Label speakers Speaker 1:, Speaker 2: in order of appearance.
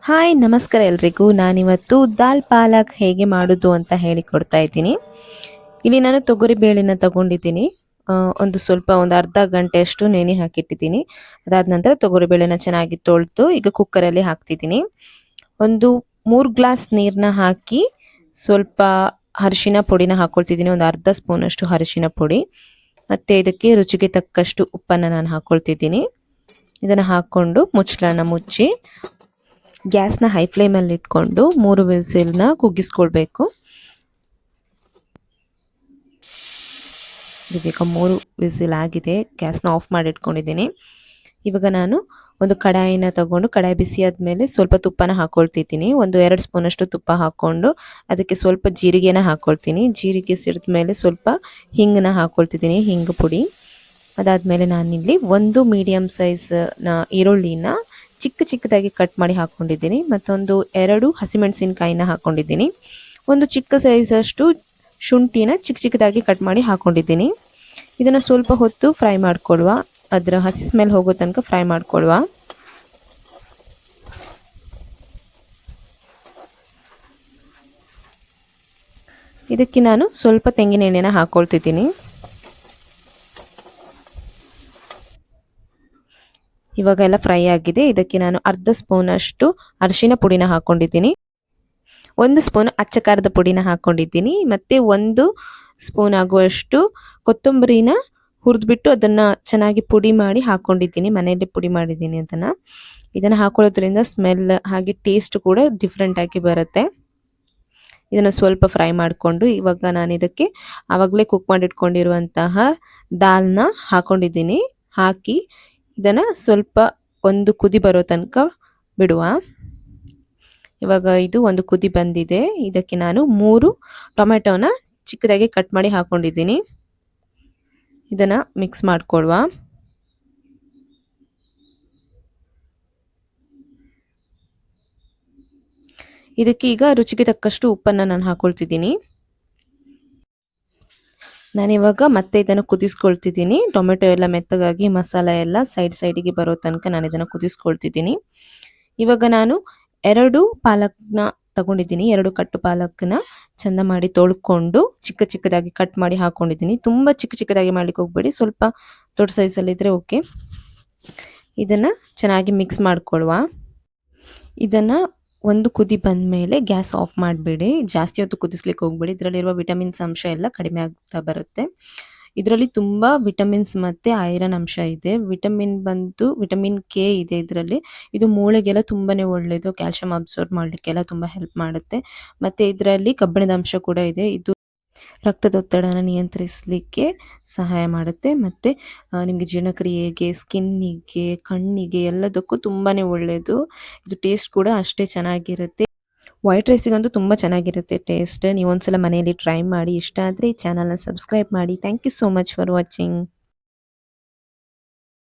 Speaker 1: Hi ನಮಸ್ಕಾರ ಎಲ್ರಿಗೂ. ನಾನಿವತ್ತು ದಾಲ್ ಪಾಲಕ್ ಹೇಗೆ ಮಾಡೋದು ಅಂತ ಹೇಳಿಕೊಡ್ತಾ ಇದ್ದೀನಿ. ಇಲ್ಲಿ ನಾನು ತೊಗರಿ ಬೇಳೆನ ತಗೊಂಡಿದ್ದೀನಿ. ಒಂದು ಸ್ವಲ್ಪ ಒಂದು ಅರ್ಧ ಗಂಟೆಯಷ್ಟು ನೆನೆ ಹಾಕಿಟ್ಟಿದ್ದೀನಿ. ಅದಾದ ನಂತರ ತೊಗರಿ ಬೇಳೆನ ಚೆನ್ನಾಗಿ ತೊಳೆದು ಈಗ ಕುಕ್ಕರಲ್ಲಿ ಹಾಕ್ತಿದ್ದೀನಿ. ಒಂದು 3 ಗ್ಲಾಸ್ ನೀರನ್ನ ಹಾಕಿ ಸ್ವಲ್ಪ ಅರಿಶಿನ ಪುಡಿನ ಹಾಕೊಳ್ತಿದ್ದೀನಿ. ಒಂದು ಅರ್ಧ ಸ್ಪೂನಷ್ಟು ಅರಿಶಿನ ಪುಡಿ ಮತ್ತು ಇದಕ್ಕೆ ರುಚಿಗೆ ತಕ್ಕಷ್ಟು ಉಪ್ಪನ್ನು ನಾನು ಹಾಕೊಳ್ತಿದ್ದೀನಿ. ಇದನ್ನು ಹಾಕ್ಕೊಂಡು ಮುಚ್ಚಳನ ಮುಚ್ಚಿ ಗ್ಯಾಸ್ನ ಹೈ ಫ್ಲೇಮಲ್ಲಿ ಇಟ್ಕೊಂಡು 3 ವಿಸಿಲ್ನ ಕುಗ್ಗಿಸ್ಕೊಳ್ಬೇಕು. ಇದೀಗ 3 ವಿಸಿಲ್ ಆಗಿದೆ. ಗ್ಯಾಸ್ನ ಆಫ್ ಮಾಡಿ ಇಟ್ಕೊಂಡಿದ್ದೀನಿ. ಇವಾಗ ನಾನು ಒಂದು ಕಡಾಯಿನ ತಗೊಂಡು ಕಡಾಯಿ ಬಿಸಿ ಆದಮೇಲೆ ಸ್ವಲ್ಪ ತುಪ್ಪನ ಹಾಕೊಳ್ತಿದ್ದೀನಿ. ಒಂದು 2 ಸ್ಪೂನಷ್ಟು ತುಪ್ಪ ಹಾಕ್ಕೊಂಡು ಅದಕ್ಕೆ ಸ್ವಲ್ಪ ಜೀರಿಗೆನ ಹಾಕ್ಕೊಳ್ತೀನಿ. ಜೀರಿಗೆ ಸಿಡಿದ ಮೇಲೆ ಸ್ವಲ್ಪ ಹಿಂಗನ್ನ ಹಾಕ್ಕೊಳ್ತಿದ್ದೀನಿ, ಹಿಂಗು ಪುಡಿ. ಅದಾದಮೇಲೆ ನಾನಿಲ್ಲಿ ಒಂದು ಮೀಡಿಯಮ್ ಸೈಜ್ನ ಈರುಳ್ಳಿನ ಚಿಕ್ಕದಾಗಿ ಕಟ್ ಮಾಡಿ ಹಾಕ್ಕೊಂಡಿದ್ದೀನಿ. ಮತ್ತೊಂದು 2 ಹಸಿಮೆಣಸಿನಕಾಯಿನ ಹಾಕ್ಕೊಂಡಿದ್ದೀನಿ. ಒಂದು ಚಿಕ್ಕ ಸೈಜಷ್ಟು ಶುಂಠಿನ ಚಿಕ್ಕದಾಗಿ ಕಟ್ ಮಾಡಿ ಹಾಕ್ಕೊಂಡಿದ್ದೀನಿ. ಇದನ್ನು ಸ್ವಲ್ಪ ಹೊತ್ತು ಫ್ರೈ ಮಾಡ್ಕೊಳ್ಳುವ. ಅದರ ಹಸಿ ಸ್ಮೆಲ್ ಹೋಗೋ ತನಕ ಫ್ರೈ ಮಾಡ್ಕೊಳ್ಳುವ. ಇದಕ್ಕೆ ನಾನು ಸ್ವಲ್ಪ ತೆಂಗಿನ ಎಣ್ಣೆನ ಹಾಕ್ಕೊಳ್ತಿದ್ದೀನಿ. ಇವಾಗ ಎಲ್ಲ ಫ್ರೈ ಆಗಿದೆ. ಇದಕ್ಕೆ ನಾನು ಅರ್ಧ ಸ್ಪೂನಷ್ಟು ಅರಿಶಿನ ಪುಡಿನ ಹಾಕ್ಕೊಂಡಿದ್ದೀನಿ. 1 ಸ್ಪೂನ್ ಅಚ್ಚ ಖಾರದ ಪುಡಿನ ಹಾಕ್ಕೊಂಡಿದ್ದೀನಿ. ಮತ್ತು 1 ಸ್ಪೂನ್ ಆಗುವಷ್ಟು ಕೊತ್ತಂಬರಿನ ಹುರಿದ್ಬಿಟ್ಟು ಅದನ್ನು ಚೆನ್ನಾಗಿ ಪುಡಿ ಮಾಡಿ ಹಾಕ್ಕೊಂಡಿದ್ದೀನಿ. ಮನೆಯಲ್ಲೇ ಪುಡಿ ಮಾಡಿದ್ದೀನಿ ಅದನ್ನು. ಇದನ್ನು ಹಾಕೊಳ್ಳೋದ್ರಿಂದ ಸ್ಮೆಲ್ ಹಾಗೆ ಟೇಸ್ಟ್ ಕೂಡ ಡಿಫ್ರೆಂಟಾಗಿ ಬರುತ್ತೆ. ಇದನ್ನು ಸ್ವಲ್ಪ ಫ್ರೈ ಮಾಡಿಕೊಂಡು ಇವಾಗ ನಾನು ಇದಕ್ಕೆ ಆವಾಗಲೇ ಕುಕ್ ಮಾಡಿಟ್ಕೊಂಡಿರುವಂತಹ ದಾಲ್ನ ಹಾಕ್ಕೊಂಡಿದ್ದೀನಿ. ಹಾಕಿ ಇದನ್ನು ಸ್ವಲ್ಪ ಒಂದು ಕುದಿ ಬರೋ ತನಕ ಬಿಡುವ. ಇವಾಗ ಇದು ಒಂದು ಕುದಿ ಬಂದಿದೆ. ಇದಕ್ಕೆ ನಾನು 3 ಟೊಮೆಟೊನ ಚಿಕ್ಕದಾಗಿ ಕಟ್ ಮಾಡಿ ಹಾಕ್ಕೊಂಡಿದ್ದೀನಿ. ಇದನ್ನು ಮಿಕ್ಸ್ ಮಾಡಿಕೊಳ್ಳುವ. ಇದಕ್ಕೆ ಈಗ ರುಚಿಗೆ ತಕ್ಕಷ್ಟು ಉಪ್ಪನ್ನು ನಾನು ಹಾಕ್ಕೊಳ್ತಿದ್ದೀನಿ. ನಾನಿವಾಗ ಮತ್ತೆ ಇದನ್ನು ಕುದಿಸ್ಕೊಳ್ತಿದ್ದೀನಿ. ಟೊಮೆಟೊ ಎಲ್ಲ ಮೆತ್ತಗಾಗಿ ಮಸಾಲೆ ಎಲ್ಲ ಸೈಡಿಗೆ ಬರೋ ತನಕ ನಾನು ಇದನ್ನು ಕುದಿಸ್ಕೊಳ್ತಿದ್ದೀನಿ. ಇವಾಗ ನಾನು 2 ಪಾಲಕ್ನ ತಗೊಂಡಿದ್ದೀನಿ. 2 ಕಟ್ಟು ಪಾಲಕ್ನ ಚೆಂದ ಮಾಡಿ ತೊಳ್ಕೊಂಡು ಚಿಕ್ಕದಾಗಿ ಕಟ್ ಮಾಡಿ ಹಾಕ್ಕೊಂಡಿದ್ದೀನಿ. ತುಂಬ ಚಿಕ್ಕದಾಗಿ ಮಾಡ್ಲಿಕ್ಕೆ ಹೋಗಬೇಡಿ, ಸ್ವಲ್ಪ ದೊಡ್ಡ ಸೈಜಲ್ಲಿದ್ದರೆ ಓಕೆ. ಇದನ್ನು ಚೆನ್ನಾಗಿ ಮಿಕ್ಸ್ ಮಾಡಿಕೊಳ್ಳುವ. ಇದನ್ನು ಒಂದು ಕುದಿ ಬಂದ ಮೇಲೆ ಗ್ಯಾಸ್ ಆಫ್ ಮಾಡಬೇಡಿ. ಜಾಸ್ತಿ ಹೊತ್ತು ಕುದಿಸ್ಲಿಕ್ಕೆ ಹೋಗಬೇಡಿ. ಇದರಲ್ಲಿರುವ ವಿಟಮಿನ್ಸ್ ಅಂಶ ಎಲ್ಲ ಕಡಿಮೆ ಆಗ್ತಾ ಬರುತ್ತೆ. ಇದರಲ್ಲಿ ತುಂಬ ವಿಟಮಿನ್ಸ್ ಮತ್ತು ಐರನ್ ಅಂಶ ಇದೆ. ವಿಟಮಿನ್ ಕೆ ಇದೆ ಇದರಲ್ಲಿ. ಇದು ಮೂಳೆಗೆಲ್ಲ ತುಂಬಾ ಒಳ್ಳೆಯದು. ಕ್ಯಾಲ್ಶಿಯಂ ಅಬ್ಸರ್ವ್ ಮಾಡಲಿಕ್ಕೆಲ್ಲ ತುಂಬ ಹೆಲ್ಪ್ ಮಾಡುತ್ತೆ. ಮತ್ತು ಇದರಲ್ಲಿ ಕಬ್ಬಿಣದ ಅಂಶ ಕೂಡ ಇದೆ. ಇದು ರಕ್ತದೊತ್ತಡನ ನಿಯಂತ್ರಿಸಲಿಕ್ಕೆ ಸಹಾಯ ಮಾಡುತ್ತೆ. ಮತ್ತು ನಿಮಗೆ ಜೀರ್ಣಕ್ರಿಯೆಗೆ, ಸ್ಕಿನ್ನಿಗೆ, ಕಣ್ಣಿಗೆ ಎಲ್ಲದಕ್ಕೂ ತುಂಬಾ ಒಳ್ಳೆಯದು. ಇದು ಟೇಸ್ಟ್ ಕೂಡ ಅಷ್ಟೇ ಚೆನ್ನಾಗಿರುತ್ತೆ. ವೈಟ್ ರೈಸಿಗಂತೂ ತುಂಬ ಚೆನ್ನಾಗಿರುತ್ತೆ ಟೇಸ್ಟ್. ನೀವು ಒಂದ್ಸಲ ಮನೆಯಲ್ಲಿ ಟ್ರೈ ಮಾಡಿ. ಇಷ್ಟ ಆದರೆ ಈ ಚಾನಲ್ನ ಸಬ್ಸ್ಕ್ರೈಬ್ ಮಾಡಿ. Thank you so much for watching.